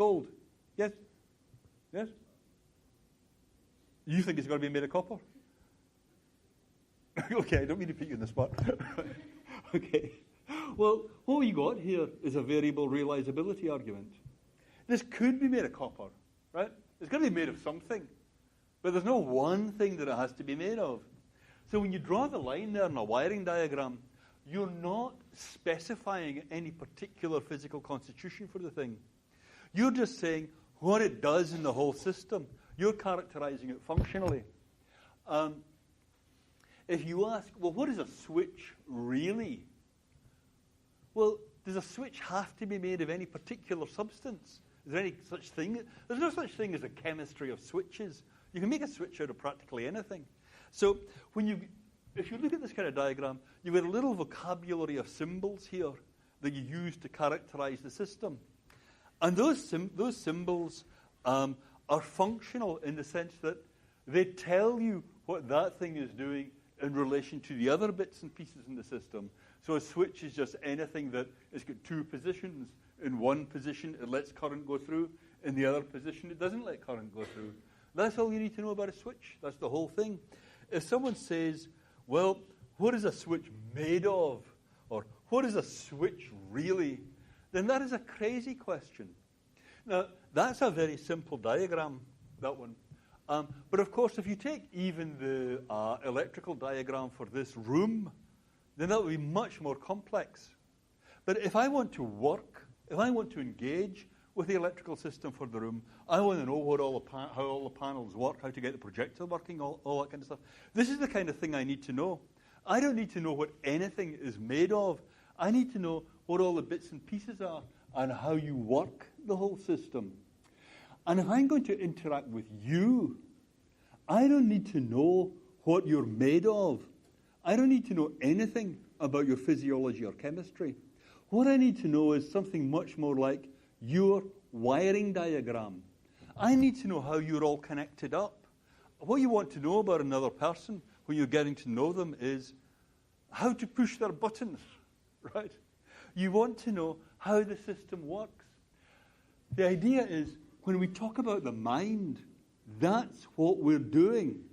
gold. Yes? Yes? You think it's got to be made of copper? Okay, I don't mean to put you in the spot. Okay. Well, what we got here is a variable realizability argument. This could be made of copper, right? It's got to be made of something. But there's no one thing that it has to be made of. So when you draw the line there in a wiring diagram, you're not specifying any particular physical constitution for the thing. You're just saying what it does in the whole system. You're characterizing it functionally. If you ask, well, what is a switch really? Well, does a switch have to be made of any particular substance? Is there any such thing? There's no such thing as a chemistry of switches. You can make a switch out of practically anything. So if you look at this kind of diagram, you've got a little vocabulary of symbols here that you use to characterize the system. And those symbols are functional in the sense that they tell you what that thing is doing in relation to the other bits and pieces in the system. So a switch is just anything that has got two positions. In one position, it lets current go through. In the other position, it doesn't let current go through. That's all you need to know about a switch. That's the whole thing. If someone says, well, what is a switch made of? Or what is a switch really? Then that is a crazy question. Now, that's a very simple diagram, that one. But of course, if you take even the electrical diagram for this room, then that would be much more complex. But if I want to work, if I want to engage with the electrical system for the room, I want to know what how all the panels work, how to get the projector working, all that kind of stuff. This is the kind of thing I need to know. I don't need to know what anything is made of. I need to know what all the bits and pieces are and how you work the whole system. And if I'm going to interact with you, I don't need to know what you're made of. I don't need to know anything about your physiology or chemistry. What I need to know is something much more like your wiring diagram. I need to know how you're all connected up. What you want to know about another person when you're getting to know them is how to push their buttons, right? You want to know how the system works. The idea is when we talk about the mind, that's what we're doing.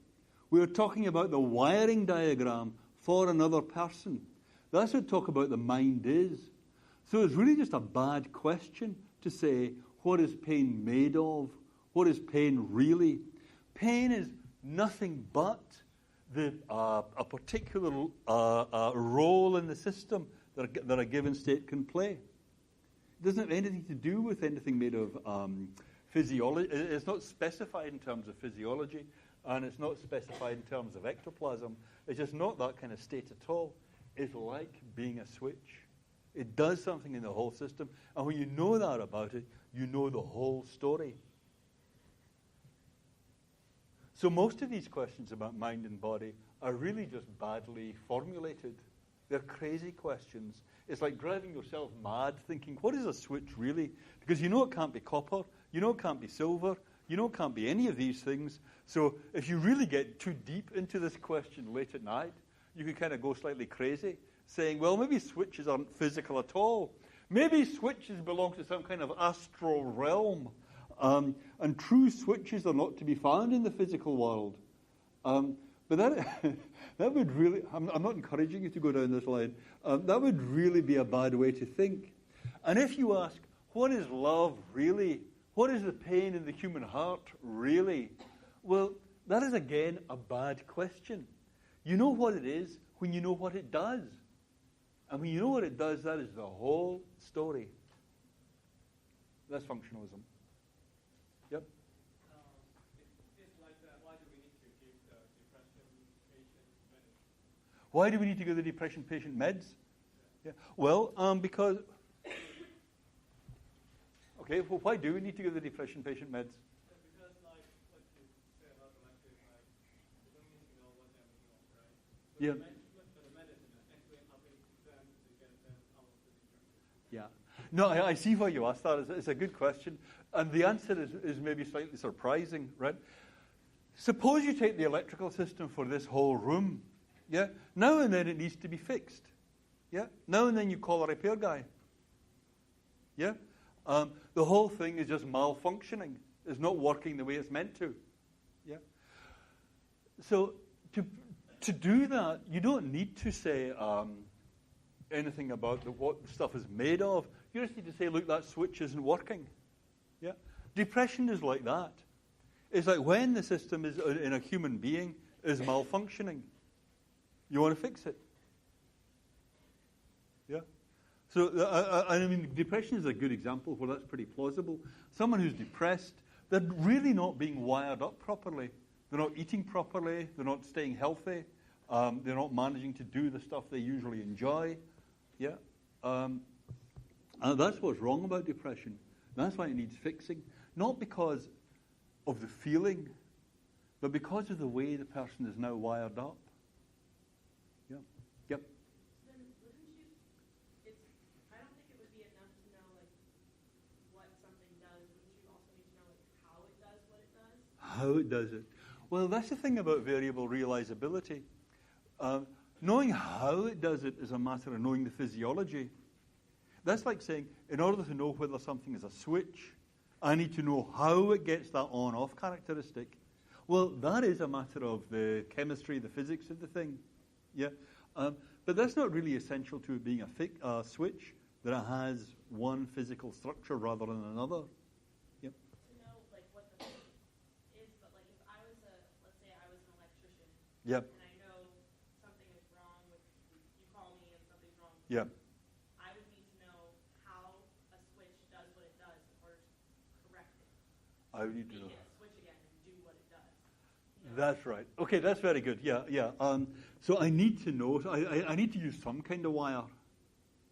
We're talking about the wiring diagram for another person. That's what talk about the mind is. So it's really just a bad question to say, what is pain made of? What is pain really? Pain is nothing but a particular role in the system that a given state can play. It doesn't have anything to do with anything made of physiology. It's not specified in terms of physiology, and it's not specified in terms of ectoplasm. It's just not that kind of state at all. It's like being a switch. It does something in the whole system, and when you know that about it, you know the whole story. So most of these questions about mind and body are really just badly formulated. They're crazy questions. It's like driving yourself mad thinking, what is a switch really? Because you know it can't be copper, you know it can't be silver, you know it can't be any of these things. So if you really get too deep into this question late at night, you can kind of go slightly crazy, saying, well, maybe switches aren't physical at all. Maybe switches belong to some kind of astral realm. And true switches are not to be found in the physical world. But that would really, I'm not encouraging you to go down this line, that would really be a bad way to think. And if you ask, what is love really? What is the pain in the human heart really? Well, that is again a bad question. You know what it is when you know what it does. And when you know what it does, that is the whole story. That's functionalism. Yep. It's like why do we need to give the depression patient medicine? Why do we need to give the depression patient meds? Yeah. Well, because... Okay, well, why do we need to give the depression patient meds? Because, like, what you say about electric, like, we don't need to know what they're making of, right? So Yeah. the medicine is actually helping them to get them out of the depression. Yeah. No, I see why you asked that. It's a good question. And the answer is maybe slightly surprising, right? Suppose you take the electrical system for this whole room. Yeah. Now and then it needs to be fixed. Yeah. Now and then you call a repair guy. Yeah. The whole thing is just malfunctioning. It's not working the way it's meant to. Yeah. So to do that, you don't need to say anything about what the stuff is made of. You just need to say, look, that switch isn't working. Yeah. Depression is like that. It's like when the system is in a human being is malfunctioning. You want to fix it. Yeah. So, I mean, depression is a good example where that's pretty plausible. Someone who's depressed, they're really not being wired up properly. They're not eating properly. They're not staying healthy. They're not managing to do the stuff they usually enjoy. Yeah. And that's what's wrong about depression. That's why it needs fixing. Not because of the feeling, but because of the way the person is now wired up. Yeah. Yep. Then wouldn't you, I don't think it would be enough to know, like, what something does. Wouldn't you also need to know, like, how it does what it does? How it does it. Well, that's the thing about variable realizability. Knowing how it does it is a matter of knowing the physiology. That's like saying, in order to know whether something is a switch, I need to know how it gets that on-off characteristic. Well, that is a matter of the chemistry, the physics of the thing. Yeah. But that's not really essential to it being a switch, that it has one physical structure rather than another. Yep. To know, like, what the thing is, but, like, if I was let's say I was an electrician. Yep. And I know something is wrong with, you call me and something's wrong with Yep. me. I would need to know how a switch does what it does in order to correct it. I would need to Make know. it a switch again and do what it does. That's right. Okay, that's very good. Yeah, yeah. So I need to know. So I need to use some kind of wire.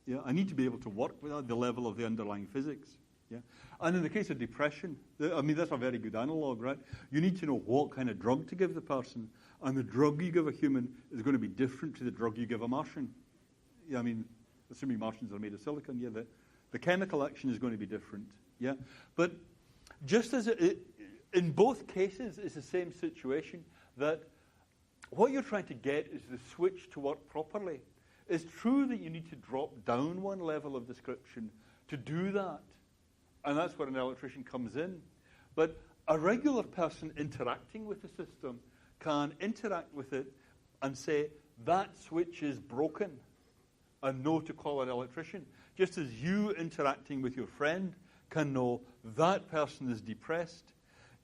Yeah, I need to be able to work with the level of the underlying physics. Yeah, and in the case of depression, I mean that's a very good analog, right? You need to know what kind of drug to give the person, and the drug you give a human is going to be different to the drug you give a Martian. Yeah, I mean, assuming Martians are made of silicon, yeah, the chemical action is going to be different. Yeah, but just as in both cases, it's the same situation, that what you're trying to get is the switch to work properly. It's true that you need to drop down one level of description to do that, and that's where an electrician comes in. But a regular person interacting with the system can interact with it and say, that switch is broken, and know to call an electrician. Just as you interacting with your friend can know that person is depressed,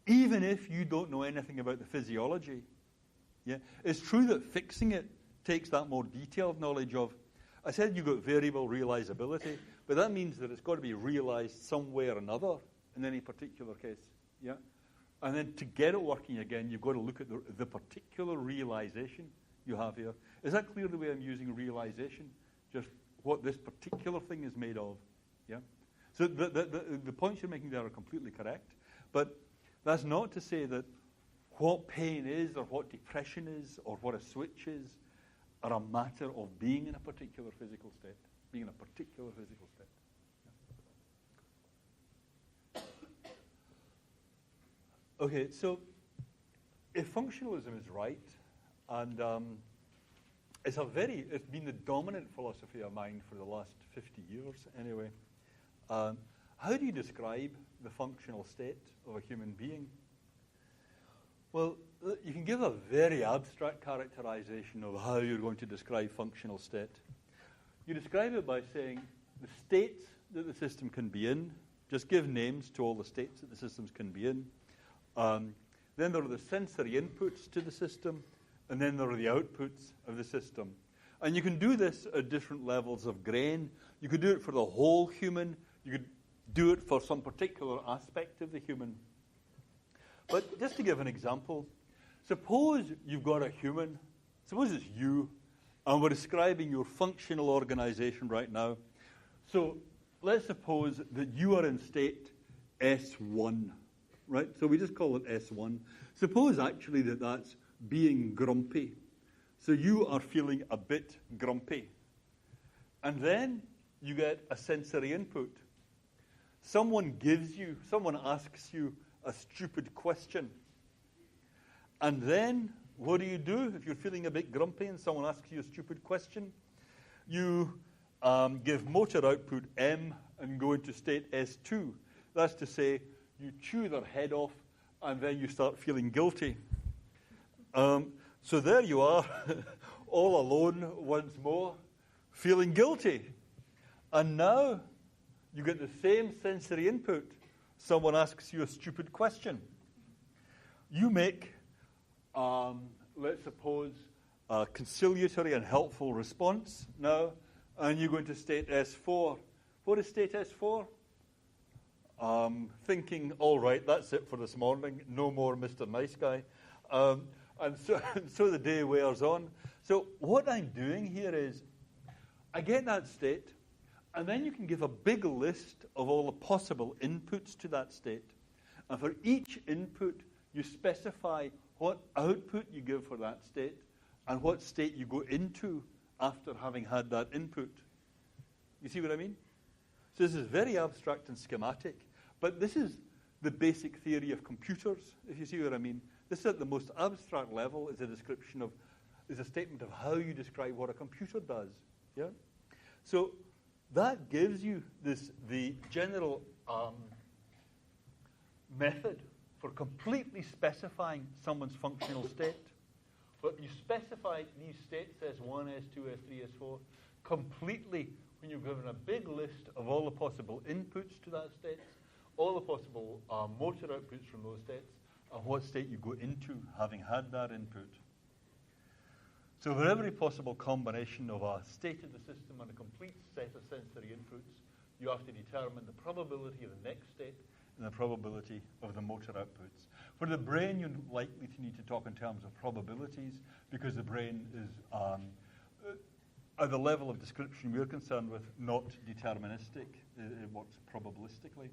even if you don't know anything about the physiology. Yeah, it's true that fixing it takes that more detailed knowledge of. I said you've got variable realizability, but that means that it's got to be realized some way or another in any particular case. Yeah, and then to get it working again, you've got to look at the particular realization you have here. Is that clear the way I'm using realization? Just what this particular thing is made of. Yeah. So the points you're making there are completely correct, but that's not to say that what pain is or what depression is or what a switch is are a matter of being in a particular physical state, being in a particular physical state. Yeah. Okay, so if functionalism is right, and it's been the dominant philosophy of mine for the last 50 years anyway, how do you describe the functional state of a human being? Well, you can give a very abstract characterization of how you're going to describe functional state. You describe it by saying the states that the system can be in. Just give names to all the states that the systems can be in. Then there are the sensory inputs to the system, and then there are the outputs of the system. And you can do this at different levels of grain. You could do it for the whole human. You could do it for some particular aspect of the human. But just to give an example, suppose you've got a human, suppose it's you, and we're describing your functional organization right now. So let's suppose that you are in state S1, right? So we just call it S1. Suppose actually that that's being grumpy. So you are feeling a bit grumpy. And then you get a sensory input. Someone asks you a stupid question. And then, what do you do if you're feeling a bit grumpy and someone asks you a stupid question? You give motor output M and go into state S2. That's to say, you chew their head off and then you start feeling guilty. So there you are, all alone once more, feeling guilty. And now you get the same sensory input. Someone asks you a stupid question. You make, let's suppose, a conciliatory and helpful response now, and you go into state S4. What is state S4? Thinking, all right, that's it for this morning. No more Mr. Nice Guy. And so the day wears on. So what I'm doing here is I get that state, and then you can give a big list of all the possible inputs to that state. And for each input, you specify what output you give for that state and what state you go into after having had that input. You see what I mean? So this is very abstract and schematic, but this is the basic theory of computers, if you see what I mean. This is at the most abstract level, is a statement of how you describe what a computer does. Yeah? So that gives you the general method for completely specifying someone's functional state. But you specify these states, S1, S2, S3, S4, completely when you're given a big list of all the possible inputs to that state, all the possible motor outputs from those states, and what state you go into having had that input. So for every possible combination of a state of the system and a complete set of sensory inputs, you have to determine the probability of the next state and the probability of the motor outputs. For the brain, you're likely to need to talk in terms of probabilities because the brain is, at the level of description we're concerned with, not deterministic. It works probabilistically.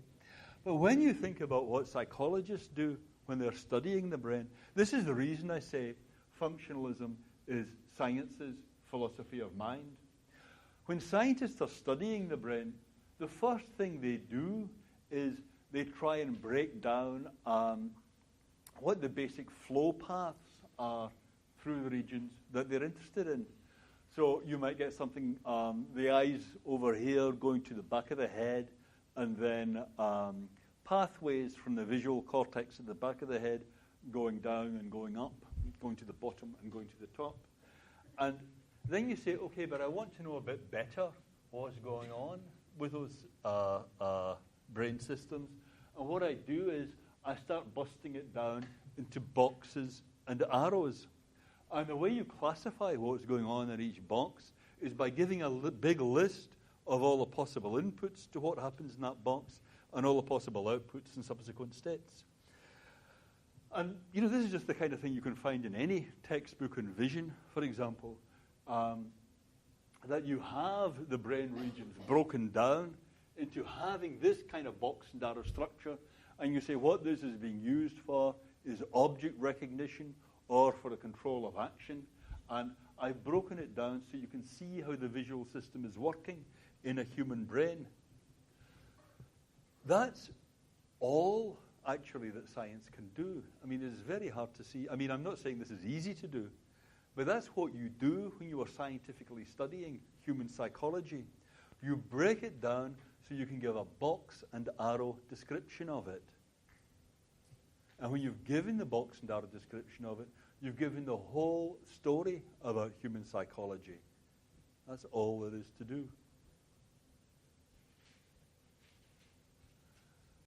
But when you think about what psychologists do when they're studying the brain, this is the reason I say functionalism is science's philosophy of mind. When scientists are studying the brain, the first thing they do is they try and break down what the basic flow paths are through the regions that they're interested in. So you might get something, the eyes over here going to the back of the head, and then pathways from the visual cortex at the back of the head going down and going up, going to the bottom and going to the top. And then you say, okay, but I want to know a bit better what's going on with those brain systems. And what I do is I start busting it down into boxes and arrows. And the way you classify what's going on in each box is by giving a big list of all the possible inputs to what happens in that box and all the possible outputs in subsequent states. And, this is just the kind of thing you can find in any textbook on vision, for example, that you have the brain regions broken down into having this kind of box and arrow structure, and you say what this is being used for is object recognition or for the control of action. And I've broken it down so you can see how the visual system is working in a human brain. That's all, actually, that science can do. I mean, it's very hard to see. I mean, I'm not saying this is easy to do, but that's what you do when you are scientifically studying human psychology. You break it down so you can give a box and arrow description of it. And when you've given the box and arrow description of it, you've given the whole story about human psychology. That's all there is to do.